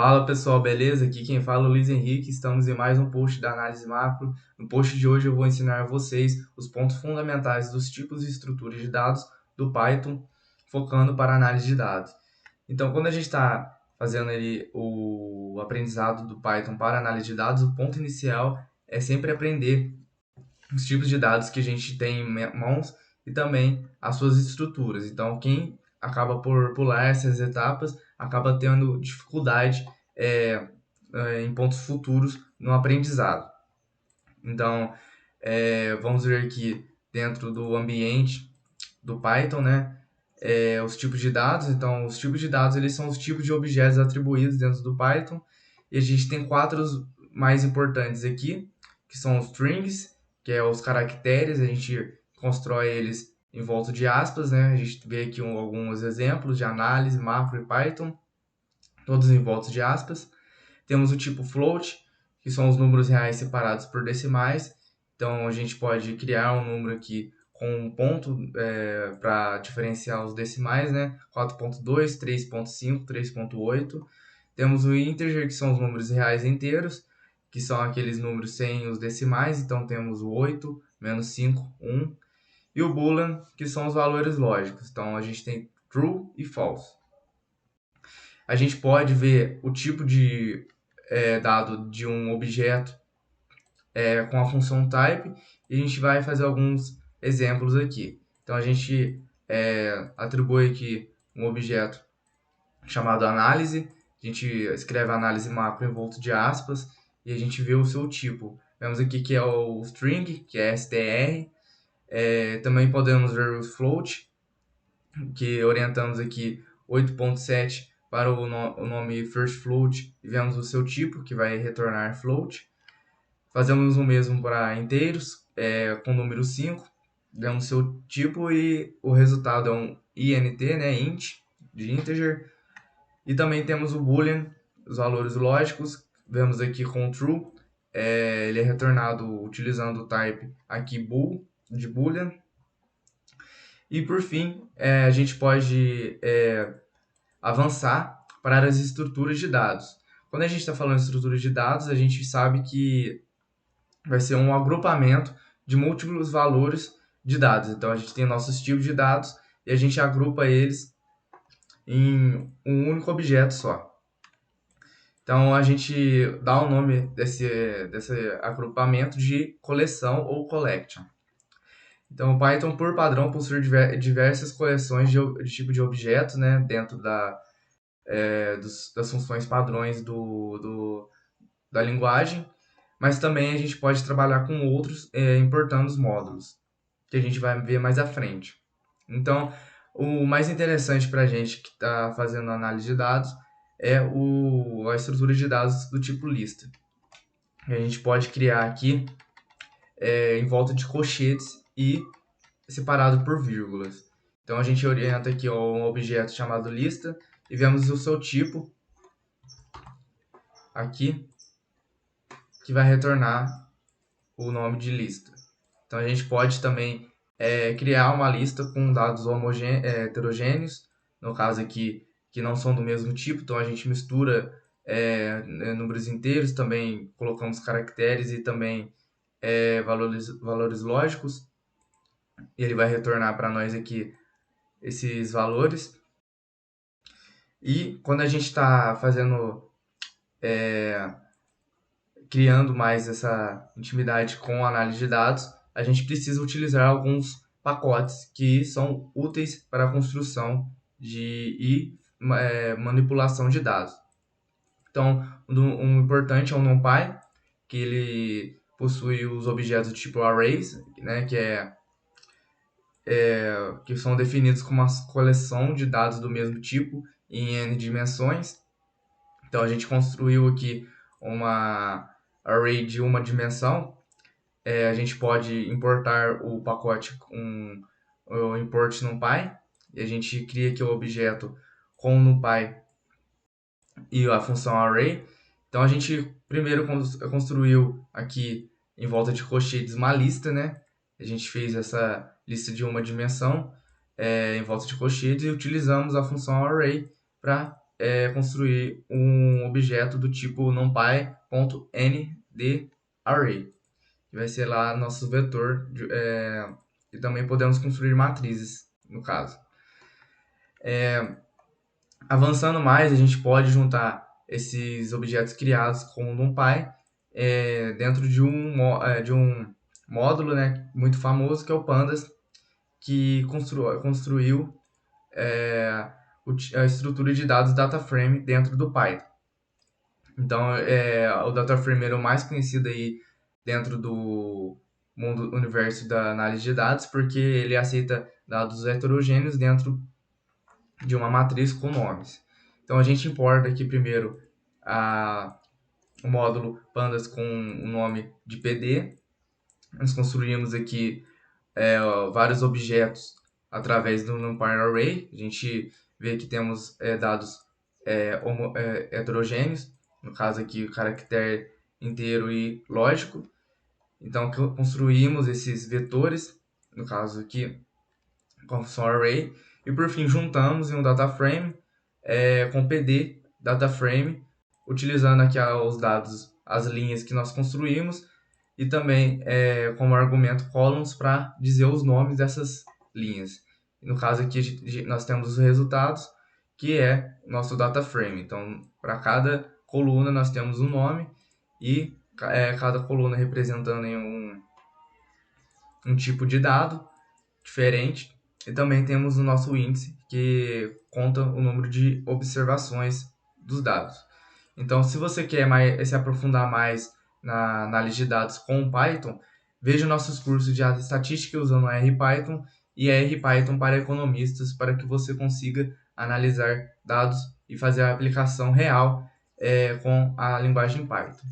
Fala pessoal, beleza? Aqui quem fala é o Luiz Henrique, estamos em mais um post da análise macro. No post de hoje eu vou ensinar a vocês os pontos fundamentais dos tipos e estruturas de dados do Python, focando para análise de dados. Então, quando a gente está fazendo ali o aprendizado do Python para análise de dados, o ponto inicial é sempre aprender os tipos de dados que a gente tem em mãos e também as suas estruturas. Então, quem acaba por pular essas etapas acaba tendo dificuldade em pontos futuros no aprendizado. Então, vamos ver aqui dentro do ambiente do Python, né? Os tipos de dados. Então, os tipos de dados eles são os tipos de objetos atribuídos dentro do Python. E a gente tem quatro mais importantes aqui, que são os strings, que é os caracteres. A gente constrói eles em volta de aspas, né? A gente vê aqui alguns exemplos de análise, macro e Python, todos em volta de aspas. Temos o tipo float, que são os números reais separados por decimais. Então, a gente pode criar um número aqui com um ponto para diferenciar os decimais, né? 4.2, 3.5, 3.8. Temos o integer, que são os números reais inteiros, que são aqueles números sem os decimais. Então, temos o 8, menos 5, 1. E o boolean, que são os valores lógicos. Então, a gente tem true e false. A gente pode ver o tipo de dado de um objeto com a função type, e a gente vai fazer alguns exemplos aqui. Então a gente atribui aqui um objeto chamado análise, a gente escreve análise macro em volta de aspas e a gente vê o seu tipo. Vemos aqui que é o string, que é str. Também podemos ver o float, que orientamos aqui 8.7 para o nome first float e vemos o seu tipo, que vai retornar float. Fazemos o mesmo para inteiros, com o número 5, damos seu tipo e o resultado é um int, né, int, de integer. E também temos o boolean, os valores lógicos, vemos aqui com true, ele é retornado utilizando o type aqui bool, de boolean. E por fim, a gente pode avançar para as estruturas de dados. Quando a gente está falando de estruturas de dados, a gente sabe que vai ser um agrupamento de múltiplos valores de dados. Então, a gente tem nossos tipos de dados e a gente agrupa eles em um único objeto só. Então, a gente dá o nome desse agrupamento de coleção ou collection. Então, o Python, por padrão, possui diversas coleções de tipo de objetos, né, dentro das funções padrões da linguagem, mas também a gente pode trabalhar com outros, importando os módulos, que a gente vai ver mais à frente. Então, o mais interessante para a gente que está fazendo análise de dados é a estrutura de dados do tipo lista. A gente pode criar aqui em volta de colchetes e separado por vírgulas. Então, a gente orienta aqui um objeto chamado lista e vemos o seu tipo aqui, que vai retornar o nome de lista. Então a gente pode também criar uma lista com dados heterogêneos, no caso aqui que não são do mesmo tipo, então a gente mistura números inteiros, também colocamos caracteres e também valores lógicos, e ele vai retornar para nós aqui esses valores. E quando a gente está criando mais essa intimidade com a análise de dados, a gente precisa utilizar alguns pacotes que são úteis para a construção e manipulação de dados. Então, um importante é o NumPy, que ele possui os objetos do tipo arrays, né, que são definidos como uma coleção de dados do mesmo tipo em n dimensões. Então, a gente construiu aqui uma array de uma dimensão. A gente pode importar o pacote com o import NumPy, e a gente cria aqui o objeto com o NumPy e a função array. Então a gente primeiro construiu aqui em volta de colchetes uma lista, né? A gente fez essa lista de uma dimensão em volta de colchetes e utilizamos a função array para construir um objeto do tipo numpy.ndArray, que vai ser lá nosso vetor, e também podemos construir matrizes, no caso. Avançando mais, a gente pode juntar esses objetos criados com o NumPy dentro de um módulo, né, muito famoso, que é o Pandas, que construiu a estrutura de dados DataFrame dentro do Python. Então, o DataFrame é o mais conhecido aí dentro do universo da análise de dados, porque ele aceita dados heterogêneos dentro de uma matriz com nomes. Então, a gente importa aqui primeiro o módulo pandas com o nome de PD. Nós construímos aqui vários objetos através do NumPy Array. A gente vê que temos dados heterogêneos, no caso aqui o caractere inteiro e lógico. Então, construímos esses vetores, no caso aqui, com a função array, e por fim juntamos em um DataFrame com PD DataFrame, utilizando aqui os dados, as linhas que nós construímos, e também como argumento columns para dizer os nomes dessas linhas. No caso aqui nós temos os resultados, que é nosso DataFrame. Então, para cada coluna nós temos um nome e cada coluna representando em um tipo de dado diferente. E também temos o nosso índice, que conta o número de observações dos dados. Então, se você quer se aprofundar mais na análise de dados com o Python, veja nossos cursos de estatística usando a RPython e a RPython para economistas, para que você consiga analisar dados e fazer a aplicação real com a linguagem Python.